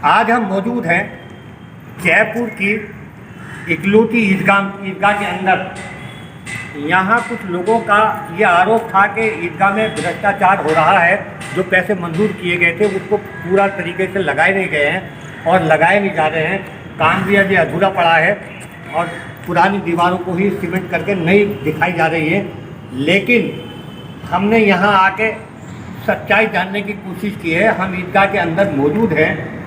आज हम मौजूद हैं जयपुर की इकलौती ईदगाह के अंदर। यहाँ कुछ लोगों का ये आरोप था कि ईदगाह में भ्रष्टाचार हो रहा है। जो पैसे मंजूर किए गए थे उसको पूरा तरीके से लगाए नहीं गए हैं और लगाए नहीं जा रहे हैं। काम भी अभी अधूरा पड़ा है और पुरानी दीवारों को ही सीमेंट करके नई दिखाई जा रही है। लेकिन हमने यहाँ आके सच्चाई जानने की कोशिश की है। हम ईदगाह के अंदर मौजूद हैं,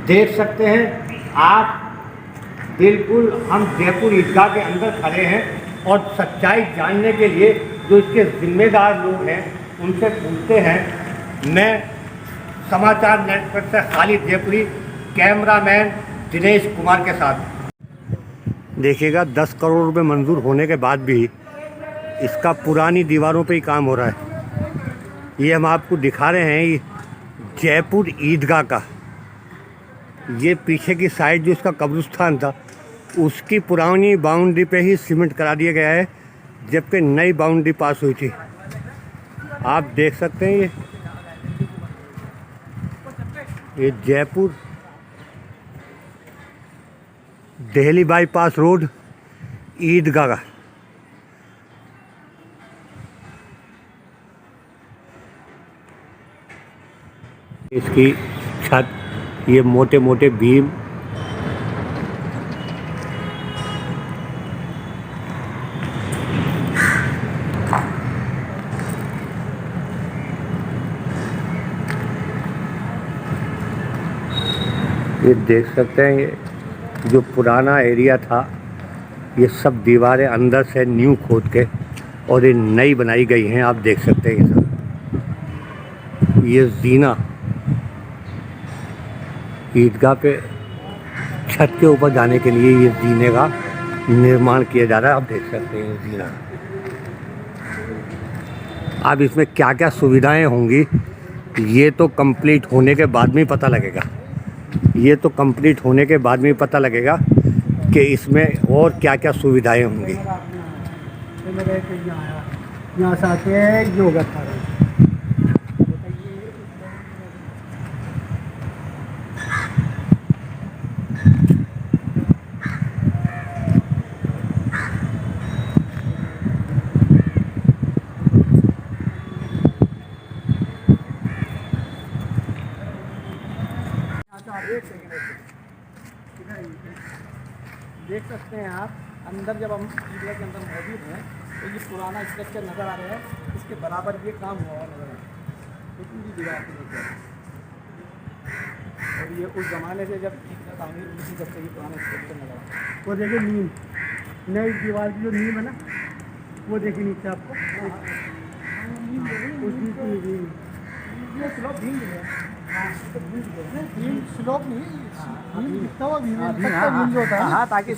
देख सकते हैं आप। बिल्कुल हम जयपुर ईदगाह के अंदर खड़े हैं और सच्चाई जानने के लिए जो इसके जिम्मेदार लोग हैं उनसे पूछते हैं। मैं समाचार नेटवर्क से खालिद जयपुरी, कैमरामैन दिनेश कुमार के साथ। देखिएगा 10 करोड़ रुपए मंजूर होने के बाद भी इसका पुरानी दीवारों पे ही काम हो रहा है। ये हम आपको दिखा रहे हैं ये जयपुर ईदगाह का। ये पीछे की साइड जो इसका कब्रिस्तान था उसकी पुरानी बाउंड्री पे ही सीमेंट करा दिया गया है, जबकि नई बाउंड्री पास हुई थी। आप देख सकते हैं ये जयपुर दिल्ली बाईपास रोड ईदगाह का। इसकी छत, ये मोटे मोटे बीम, ये देख सकते हैं। ये जो पुराना एरिया था ये सब दीवारें अंदर से न्यू खोद के और ये नई बनाई गई हैं। आप देख सकते हैं ये सब। ये जीना ईदगाह पे छत के ऊपर जाने के लिए ये जीने का निर्माण किया जा रहा है। आप देख सकते हैं ये जीना। अब इसमें क्या क्या सुविधाएं होंगी ये तो कंप्लीट होने के बाद में पता लगेगा। ये तो कंप्लीट होने के बाद में पता लगेगा कि इसमें और क्या क्या सुविधाएं होंगी। यहाँ से आके योगा कर रहे हैं। देख सकते हैं आप अंदर, जब हम ईदगाह के अंदर मौजूद हैं तो ये पुराना स्ट्रक्चर नज़र आ रहा है। इसके बराबर ये काम हुआ नज़र आ रहा है, ये पूरी दीवार को लेकर। और ये उस ज़माने से जब ईदगाह तामीर हुई थी तब से ये पुराना स्ट्रक्चर नज़र आ रहा है। वो देखिए नीम, नई दीवार की जो नीम है ना, वो देखिए नीचे आपको स्लोप नहीं, ताकि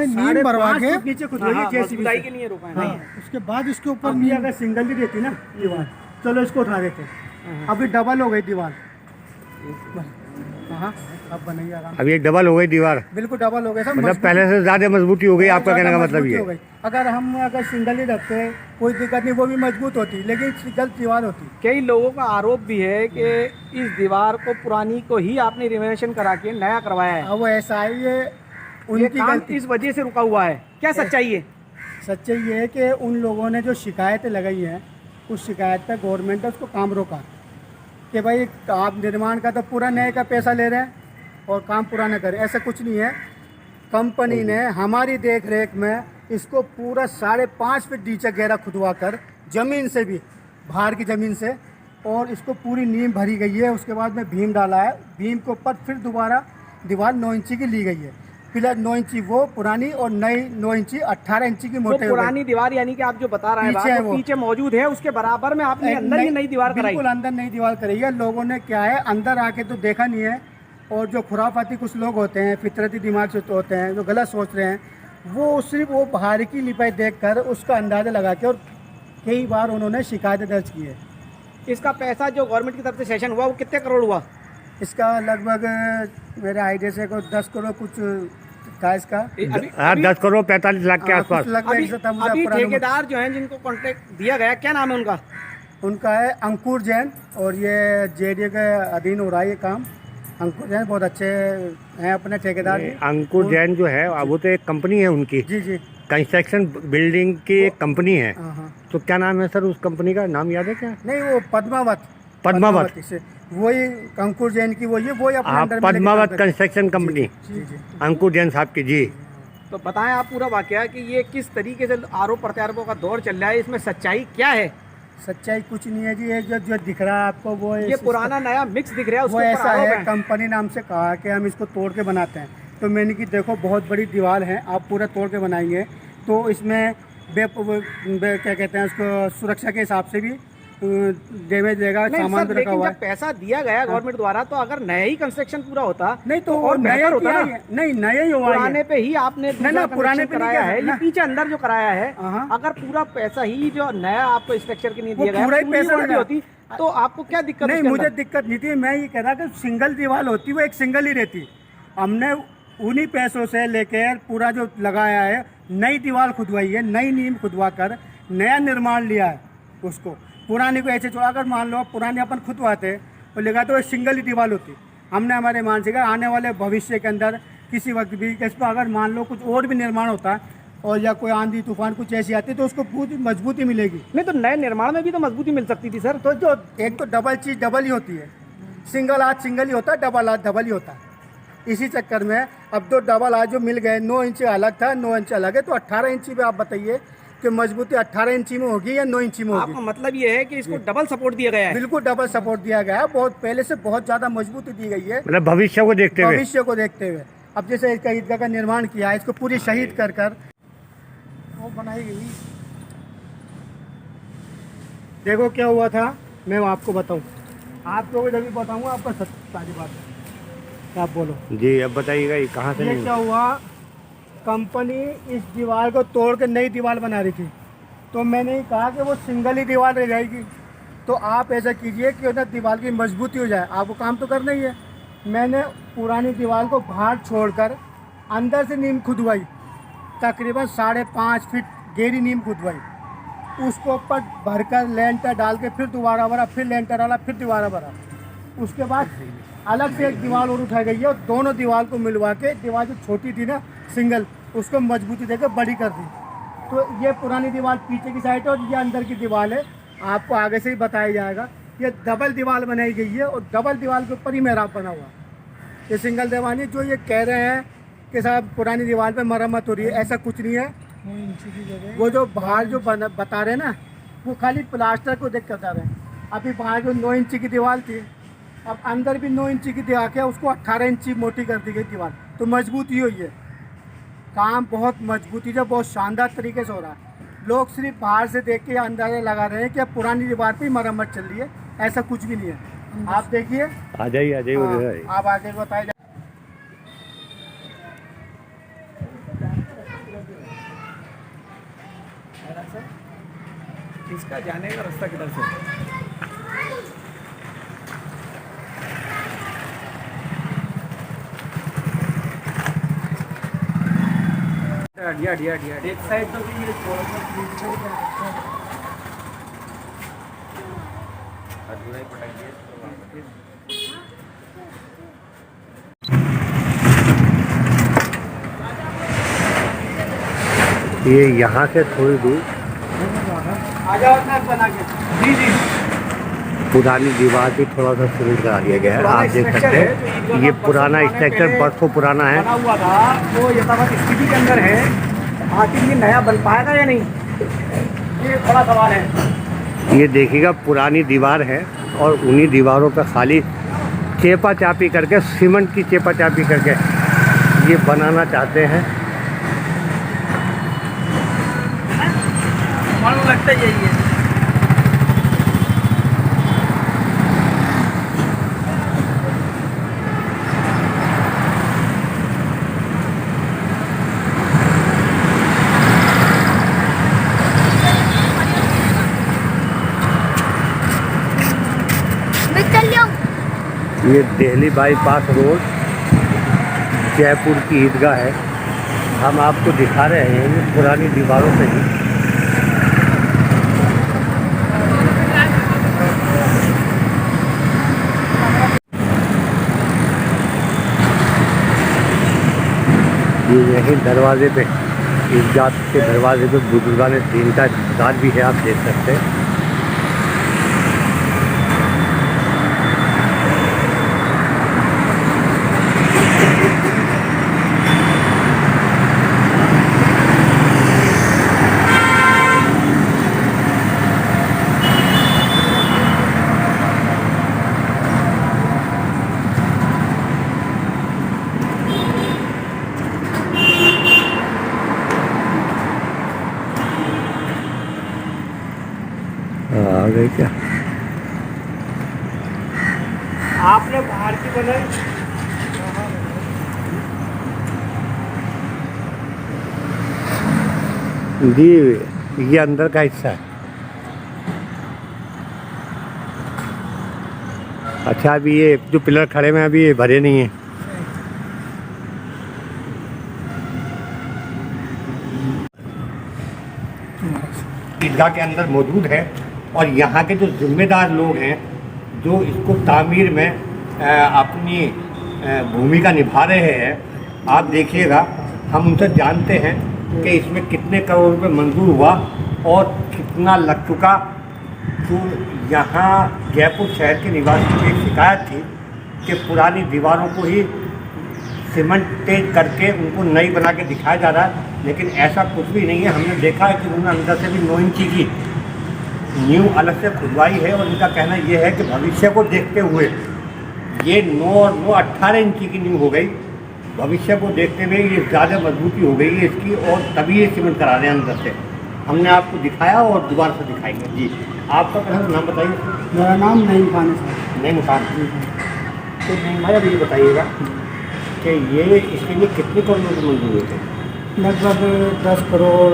नीम भरवा के नीचे खुदाई के लिए रोका है। उसके बाद इसके ऊपर नीम अगर सिंगल ही रहती ना दीवार, चलो इसको उठा देते। अभी डबल हो गई दीवार। हाँ अब बनेगी आराम। अब ये डबल हो गई दीवार, बिल्कुल डबल हो गया सर। मतलब पहले से ज़्यादा मजबूती हो गई। आपका कहने का मतलब ये है। अगर सिंगल ही रखते हैं कोई दिक्कत नहीं, वो भी मजबूत होती, लेकिन गलत दीवार होती। कई लोगों का आरोप भी है कि इस दीवार को पुरानी को ही आपने रिनोवेशन करा के नया करवाया है। वो ऐसा ही है, उनकी गलती इस वजह से रुका हुआ है। क्या सच्चाई है? सच्चाई ये है कि उन लोगों ने जो शिकायतें लगाई हैं उस शिकायत पर गवर्नमेंट ने उसको काम रोका कि भाई आप निर्माण का तो पूरा नए का पैसा ले रहे हैं और काम पूरा न करें। ऐसा कुछ नहीं है। कंपनी ने हमारी देख रेख में इसको पूरा 5.5 फीट नीचे गहरा खुदवा कर ज़मीन से भी, बाहर की ज़मीन से, और इसको पूरी नींव भरी गई है। उसके बाद में भीम डाला है। भीम के ऊपर फिर दोबारा दीवार 9 इंची की ली गई है। पिलर 9 इंची वो पुरानी और नई 9 इंची 18 इंची की मोटे। पुरानी दीवार यानी कि आप जो बता रहे हैं पीछे मौजूद है, उसके बराबर में आपने अंदर ही नई दीवार कराई। बिल्कुल अंदर नई दीवार कराई है। लोगों ने क्या है, अंदर आके तो देखा नहीं है, और जो खुराफाती कुछ लोग होते हैं, फितरती दिमाग से होते हैं, जो गलत सोच रहे हैं, वो सिर्फ वो बाहर की लिपाई देखकर उसका अंदाज़ा लगा के, और कई बार उन्होंने शिकायतें दर्ज की है। इसका पैसा जो गवर्नमेंट की तरफ से सेशन हुआ वो कितने करोड़ हुआ? इसका लगभग मेरे आइडिया से 10 करोड़ कुछ था इसका। 10 करोड़ 45 लाख के आसपास। अभी ठेकेदार जो हैं जिनको कॉन्ट्रैक्ट दिया गया, क्या नाम है उनका? उनका है अंकुर जैन, और ये जेडीए के अधीन हो रहा है ये काम। अंकुर जैन बहुत अच्छे हैं अपने ठेकेदार जी। अंकुर जैन जो है वो तो एक कंपनी है उनकी, जी जी। कंस्ट्रक्शन बिल्डिंग की एक कंपनी है। हाँ हाँ। तो क्या नाम है सर उस कंपनी का, नाम याद है क्या? नहीं वो पद्मावत पद्मावत। से वही अंकुर जैन की वही है, वही अपने आप अंडर में लेके पद्मावत काम करते हैं। कंस्ट्रक्शन कंपनी, जी जी। अंकुर जैन साहब की जी। तो बताएं आप पूरा वाकया कि ये किस तरीके से आरोप प्रत्यारोपों का दौर चल रहा है, इसमें सच्चाई क्या है? सच्चाई कुछ नहीं है जी, ये जो दिख रहा है आपको वो ये पुराना नया मिक्स दिख रहा है, उसके वो ऊपर ऐसा आरोप है, है। कंपनी नाम से कहा कि हम इसको तोड़ के बनाते हैं। तो मैंने कि देखो बहुत बड़ी दीवार है, आप पूरा तोड़ के बनाएंगे तो इसमें क्या कहते हैं उसको, सुरक्षा के हिसाब से भी डैमेज देगा, नहीं सामान सर, भी रखा लेकिन हुआ जब है। पैसा दिया गया गवर्नमेंट द्वारा तो अगर नया ही कंस्ट्रक्शन पूरा होता नहीं तो और नया बेहतर होता किया ना। ही है। नहीं नया ही हुआ है। पुराने पे ही आपने ना, दूसरा पुराने कनेक्शन पे नहीं कराया किया है, ये ना। पीछे अंदर जो कराया है, हाँ। अगर पूरा पैसा ही जो नया आपको स्ट्रक्चर के लिए वो दिया गया पूरा ही पूरी पैसा वोल्टी लगा। होती तो आपको क्या दिक्कत? नहीं उसके मुझे अंदर? दिक्कत नहीं थी, मैं ये कह रहा कि सिंगल दीवार होती वो एक सिंगल ही रहती। हमने उन्हीं पैसों से लेकर पूरा जो लगाया है, नई दीवार खुदवाई है, नई नींव खुदवा कर नया निर्माण लिया है उसको। पुरानी को ऐसे छोड़ा, अगर मान लो पुरानी अपन खुदवाते तो लगा तो सिंगल ही दीवार होती। हमने हमारे मानसिक आने वाले भविष्य के अंदर किसी वक्त भी इस पर अगर मान लो कुछ और भी निर्माण होता है और या कोई आंधी तूफान कुछ ऐसी आती तो उसको पूरी मजबूती मिलेगी। नहीं तो नए निर्माण में भी तो मजबूती मिल सकती थी सर। तो जो एक तो डबल चीज़ डबल ही होती है, सिंगल आज सिंगल ही होता है, डबल आज डबल ही होता है। इसी चक्कर में अब तो डबल आज जो मिल गए, 9 इंच अलग था, 9 इंच अलग है, तो 18 इंची में आप बताइए कि मजबूती 18 इंची में होगी या 9 इंची में होगी? आपका मतलब ये है कि इसको डबल सपोर्ट दिया गया है? बिल्कुल डबल सपोर्ट दिया गया है, बहुत पहले से बहुत ज़्यादा मजबूती दी गई है, मतलब भविष्य को देखते हुए। भविष्य को देखते हुए। अब जैसे इसका ईदगाह का निर्माण किया है, इसको पूरी शहीद कर कर वो बनाई गई। देखो क्या हुआ था, मैं आपको बताऊं, आपको भी जब बताऊंगा आपका सारी बात। आप बोलो जी, अब बताइएगा ये कहाँ से ये नहीं? क्या हुआ, कंपनी इस दीवार को तोड़ के नई दीवार बना रही थी, तो मैंने ही कहा कि वो सिंगल ही दीवार रह जाएगी, तो आप ऐसा कीजिए कि उधर दीवार की मजबूती हो जाए, आपको काम तो करना ही है। मैंने पुरानी दीवार को बाहर छोड़कर अंदर से नींव खुदवाई, तकरीबन 5.5 फीट गहरी नींव खुदवाई, उसको ऊपर भरकर लेंटर डाल के फिर दोबारा भरा, फिर लेंटर डाला, फिर दोबारा भरा। उसके बाद अलग से एक दीवार और उठाई गई है और दोनों दीवार को मिलवा के, दीवार जो छोटी थी ना सिंगल, उसको मजबूती देकर बड़ी कर दी। तो ये पुरानी दीवार पीछे की साइड है और ये अंदर की दीवार है, आपको आगे से ही बताया जाएगा। ये डबल दीवार बनाई गई है और डबल दीवार के ऊपर ही मेहराब बना हुआ। ये सिंगल दीवार नहीं, जो ये कह रहे हैं कि साहब पुरानी दीवार पे मरम्मत हो रही है, ऐसा कुछ नहीं है। वो जो बाहर जो बता रहे हैं ना, वो खाली प्लास्टर को देख कर बता रहे हैं। अभी बाहर जो 9 इंची की दीवार थी, अब अंदर भी 9 इंची की दीवार के उसको 18 इंची मोटी कर दी गई दीवार, तो मजबूती हुई है। काम बहुत मजबूती से बहुत शानदार तरीके से हो रहा है। लोग सिर्फ बाहर से देख के अंदाजा लगा रहे हैं कि अब पुरानी दीवार पे मरम्मत चल रही है, ऐसा कुछ भी नहीं है। आप देखिए, आ जाइए आ जाइए। आप आगे बताइए। इसका जाने का रास्ता किधर से? हटिया एक साइड तो भी ये थोड़ा ये यहाँ से थोड़ी दूर आ जाओ अपना बना के। जी जी पुरानी दीवार भी थोड़ा सा सीमेंट करा दिया गया है, आप देख सकते हैं। ये पुराना स्ट्रक्चर बरसों पुराना है। बना हुआ था, वो यथावत स्थिति के अंदर है। आखिर ये नया बन पाएगा या नहीं, ये बड़ा सवाल है। ये देखिएगा पुरानी दीवार है और उन्हीं दीवारों पर खाली चेपा चापी करके, सीमेंट की चेपा चापी करके ये बनाना चाहते हैं। मालूम लगता है यही है। ये दिल्ली बाईपास रोड जयपुर की ईदगाह है। हम आपको दिखा रहे हैं ये पुरानी दीवारों पे ही। ये यहीं दरवाजे पे, ईदगाह के दरवाजे पे बुजुर्गान दीन का अस्पताल भी है, आप देख सकते हैं। आ गए क्या? आपने बाहर की बनाई? जी, ये अंदर का हिस्सा है। अच्छा, अभी ये जो पिलर खड़े हुए हैं अभी ये भरे नहीं हैं। ईदगाह के अंदर मौजूद है और यहाँ के जो जिम्मेदार लोग हैं जो इसको तामीर में अपनी भूमिका निभा रहे हैं, आप देखिएगा, हम उनसे जानते हैं कि इसमें कितने करोड़ रुपये मंजूर हुआ और कितना लग चुका। तो यहाँ जयपुर शहर के निवासियों की एक शिकायत थी कि पुरानी दीवारों को ही सीमेंटेड करके उनको नई बना के दिखाया जा रहा है, लेकिन ऐसा कुछ भी नहीं है। हमने देखा है कि उन्होंने अंदर से भी 9 इंची की नींव अलग से खुदवाई है और इनका कहना यह है कि भविष्य को देखते हुए ये 9 और 9 18 इंची की नींव हो गई। भविष्य को देखते हुए ये ज़्यादा मजबूती हो गई है इसकी और तभी ये सीमेंट करा रहे हैं अंदर से। हमने आपको दिखाया और दोबारा से दिखाएंगे। जी, आपका पहले नाम बताइए। मेरा नाम नईम खान है साहब। नहीं मुकाम तो नहीं भाई, अभी बताइएगा कि ये इसके लिए कितने करोड़ रुपये मंजूर हुए थे? लगभग 10 करोड़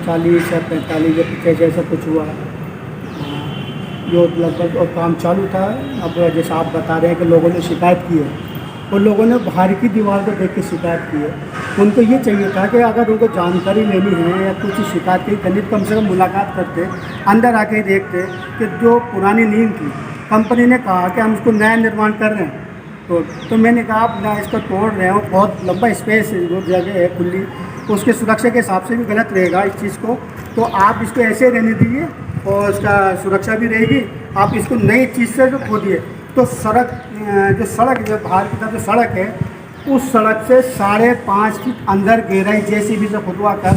40 या 45 या कुछ ऐसा कुछ हुआ, जो लगभग और काम चालू था। अब जैसा आप बता रहे हैं कि लोगों ने शिकायत की है और लोगों ने बाहर की दीवार को देख के शिकायत की है। उनको ये चाहिए था कि अगर उनको जानकारी लेनी है या कुछ शिकायत की करनी, कम से कम मुलाकात करते, अंदर आके ही देखते कि जो पुरानी नींव थी, कंपनी ने कहा कि हम इसको नया निर्माण कर रहे हैं। तो मैंने कहा आप ना इसको तोड़ रहे हो, बहुत लंबा स्पेस है, जो जगह है खुली, तो उसके सुरक्षा के हिसाब से भी गलत रहेगा इस चीज़ को। तो आप इसको ऐसे रहने दीजिए और उसका सुरक्षा भी रहेगी। आप इसको नई चीज़ से जो खोदिए तो सड़क जो बाहर की तरफ जो सड़क है, उस सड़क से 5.5 फीट अंदर गहराई जेसीबी से खुदवा कर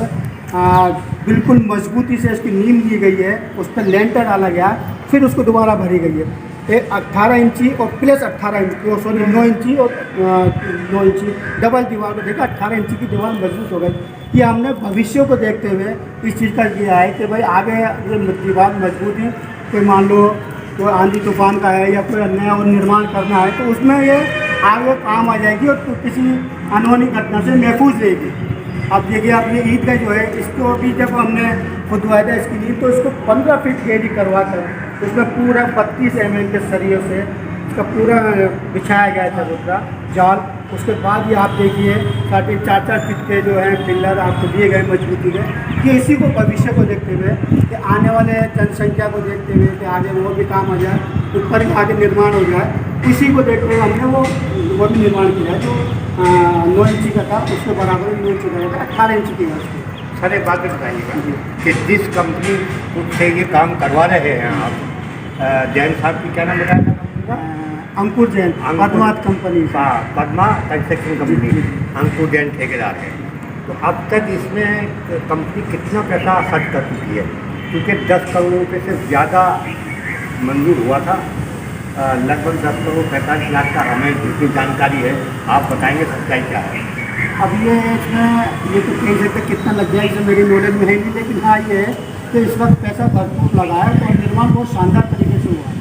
बिल्कुल मजबूती से इसकी नींव दी गई है, उस पर लेंटर डाला गया, फिर उसको दोबारा भरी गई है। 18 इंची और प्लस 18 इंची, सॉरी 9 इंची और 9 इंची डबल दीवार को देखा, 18 इंची की दीवार मजबूत हो गई। ये हमने भविष्य को देखते हुए इस चीज़ का किया है कि भाई आगे ये दीवार मजबूत है, कोई मान लो कोई आंधी तूफान का है या कोई नया और निर्माण करना है तो उसमें ये आगे काम आ जाएगी और किसी अनहोनी घटना से महफूज रहेगी। अब देखिए, आप ये ईद का जो है इसको अभी जब हमने खुदवाया था इसकी नींव, तो इसको 15 फीट गहरी करवा कर उसमें पूरा 32 mm के सरियों से इसका पूरा बिछाया गया था दूसरा जाल। उसके बाद ये आप देखिए 4.5 फीट के जो है पिलर आपको दिए गए मजबूती के, कि इसी को भविष्य को देखते हुए, कि आने वाले जनसंख्या को देखते हुए कि आगे वो भी काम आ जाए, ऊपर भी आगे निर्माण हो जाए, इसी को देखते हुए हमने वो भी निर्माण किया है। जो 9 इंची का था उसके बराबर 9 इंची का था, 18 इंची की है उसकी। सर एक बात बताइएगा कि जिस कंपनी से ये काम करवा रहे हैं आप, जैन साहब की क्या नाम बताया था कंपनी का? अंकुर जैन, पद्मा कंपनी। हाँ, पद्मा कंस्ट्रक्शन कंपनी, अंकुर जैन ठेकेदार है। तो अब तक इसमें कंपनी कितना पैसा खर्च कर चुकी है? क्योंकि 10 करोड़ रुपये से ज़्यादा मंजूर हुआ था, लगभग 10 करोड़ 45 लाख का हमें जितनी जानकारी है। आप बताएंगे सच्चाई क्या है? अब ये इसमें ये तो कह सकते कितना लग जाए, इसे मेरी नॉलेज में है नहीं, लेकिन हाँ ये है कि इस वक्त पैसा भरपूर लगा है और निर्माण बहुत शानदार तरीके से हुआ है,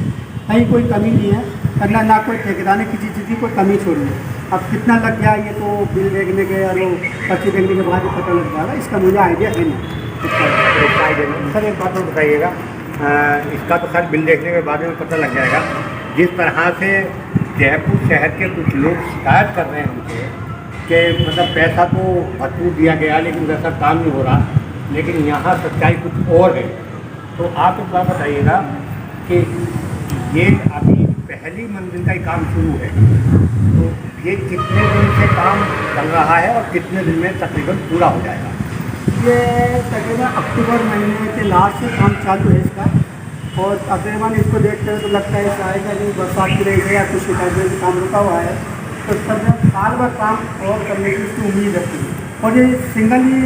कहीं कोई कमी नहीं है, करना ना कोई ठेकेदार ने किसी चीज़ की कोई कमी छोड़ी है। अब कितना लग गया ये तो बिल देखने के और पर्ची देखने के बाद ही पता लग जाएगा, इसका मुझे आइडिया है नहीं। सर एक बात और बताइएगा, इसका तो खैर बिल देखने के बाद में पता लग जाएगा। जिस तरह से जयपुर शहर के कुछ लोग शिकायत कर रहे हैं उनसे कि मतलब पैसा तो भरपूर दिया गया लेकिन वैसा काम नहीं हो रहा, लेकिन यहाँ सच्चाई कुछ और है। तो आप एक बात बताइएगा कि ये अभी पहली मंजिल का ही काम शुरू है, तो ये कितने दिन से काम चल रहा है और कितने दिन में तकरीबन पूरा हो जाएगा? ये तकरीबन अक्टूबर महीने के लास्ट से काम चालू है इसका, और तकरीबन इसको देखते हैं तो लगता है शायद कहीं बरसात की वजह से या कुछ शिकायत से काम रुका हुआ है, तो इस पर साल भर काम और करने की इसकी उम्मीद रखती है। और ये सिंगल ही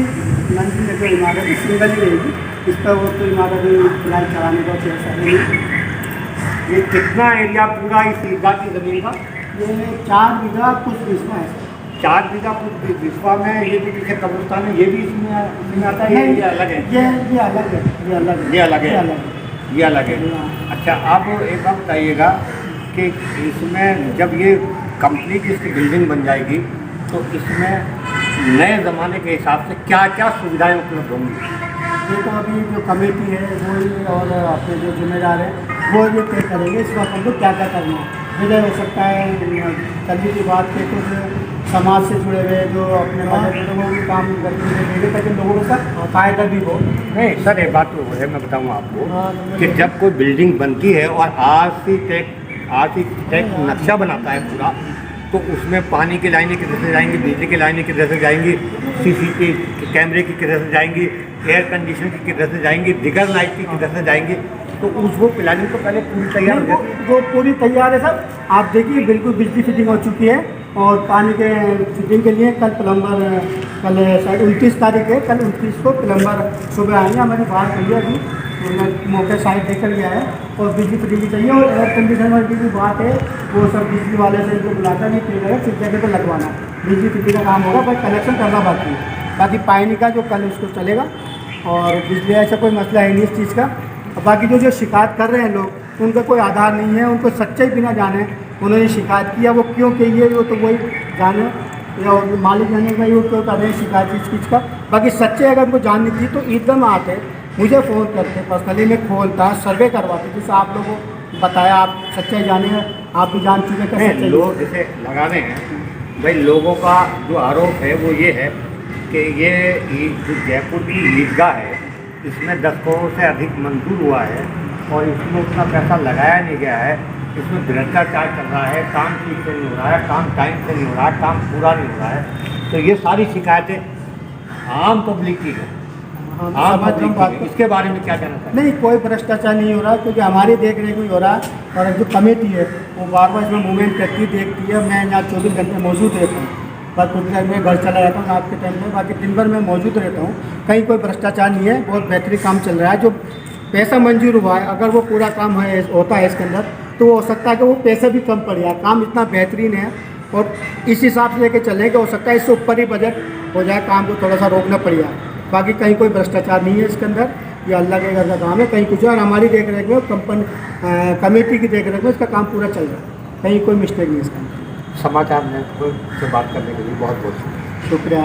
मंजिल जो इमारत है सिंगल ही रहेगी, इस पर वो तो इमारत फिलहाल चलाने का कोई ऐसा नहीं है। ये कितना एरिया पूरा इस ईदगाह की ज़मीन का? ये 4 बीघा कुछ बीसवा है। 4 बीघा कुछ विश्वा में, ये भी पीछे कब्रिस्तान है, ये भी इसमें आता है, ये अलग है? ये अलग है, ये अलग है, ये अलग है, ये अलग है। ये अलग है। अच्छा, आप एक बात बताइएगा कि इसमें जब ये कंपनी की इसकी बिल्डिंग बन जाएगी तो इसमें नए ज़माने के हिसाब से क्या क्या सुविधाएं उपलब्ध होंगी? ये तो अभी जो कमेटी है वो ही और अपने जो जिम्मेदार है वो ये तय करेंगे इस वक्त हमको क्या क्या करना है। मुझे हो सकता है कल की बात के कुछ समाज से जुड़े हुए जो अपने मदद वो भी काम करके देंगे ताकि लोगों को सर फायदा भी हो। नहीं सर, एक बात तो है, मैं बताऊँ आपको हाँ, कि जब कोई बिल्डिंग बनती है और आर्किटेक्ट नक्शा बनाता है पूरा, तो उसमें पानी की लाइनें किधर से जाएंगी, बिजली की लाइनें किधर से जाएंगी, CCTV कैमरे की किधर से जाएंगी, एयर कंडीशन की किधर से जाएंगी, दिगर लाइट की किधर से जाएंगी, तो वो प्लानिंग तो पहले पूरी तैयार हो जाती है। वो पूरी तैयार है सर। आप देखिए बिल्कुल बिजली फिटिंग हो चुकी है, और पानी के फिटिंग के लिए कल प्लम्बर कल शायद 29 तारीख है, कल 29 को प्लम्बर सुबह आएंगे। हमारी बात हुई है अभी, तो मैं मौके साइड देकर गया है, और बिजली फिटिंग भी चाहिए और एयर कंडीशनर की भी बात है, वो सब बिजली वाले से इनको बुलाता नहीं फिर है, फिर जगह पर लगवाना बिजली फिटिंग का काम होगा, बस कनेक्शन करना बाकी है। बाकी पानी का जो कल उसको चलेगा, और बिजली ऐसा कोई मसला है नहीं इस चीज़ का। और बाकी जो शिकायत कर रहे हैं लोग, उनका कोई आधार नहीं है, उनको सच्चाई बिना जाने उन्होंने शिकायत किया, वो क्यों की है वो तो वही जाने, या मालिक जाने भाई वो क्यों कर रहे हैं शिकायत इस चीज़ का। बाकी सच्चाई अगर उनको जाननी थी तो ईदगाह में आते, मुझे फ़ोन करते, पर्सनली मैं खोलता, सर्वे करवाते, जैसे आप लोगों को बताया, आप सच्चाई जाने, आप भी जान चुके हैं। लोग जैसे लगा रहे हैं भाई, लोगों का जो आरोप है वो ये है कि ये जो जयपुर की ईदगाह है इसमें 10 करोड़ से अधिक मंजूर हुआ है और इसमें उतना पैसा लगाया नहीं गया है, इसमें भ्रष्टाचार चल रहा है, काम ठीक से नहीं हो रहा है, काम टाइम से नहीं हो रहा है, काम पूरा नहीं हो रहा है। तो ये सारी शिकायतें आम पब्लिक की है, आम पब्लिक की है। इसके बारे में क्या कहना चाहिए? नहीं, कोई भ्रष्टाचार नहीं हो रहा, क्योंकि हमारी देख रेख में हो रहा है, और जो कमेटी है वो बार बार इसमें मूवमेंट करती देखती है। मैं यहाँ 24 घंटे मौजूद रहता हूँ, बस कुछ देर में घर चला जाता हूँ रात के टाइम में, बाकी दिन भर मैं मौजूद रहता हूँ। कहीं कोई भ्रष्टाचार नहीं है, बहुत बेहतरीन काम चल रहा है। जो पैसा मंजूर हुआ है, अगर वो पूरा काम है होता है इसके अंदर, तो हो सकता है कि वो पैसा भी कम पड़ जाए। काम इतना बेहतरीन है और इस हिसाब से लेके चलें कि हो सकता है इससे ऊपर ही बजट हो जाए, काम को थोड़ा सा रोकना पड़ जाए। बाकी कहीं कोई भ्रष्टाचार नहीं है इसके अंदर, ये अल्लाह के घर का काम है। कहीं कुछ है, और हमारी देख रेख में कमेटी की देख रेख में इसका काम पूरा चल रहा है, कहीं कोई मिस्टेक नहीं है इसका। समाचार नेटवर्क से बात करने के लिए बहुत बहुत शुक्रिया।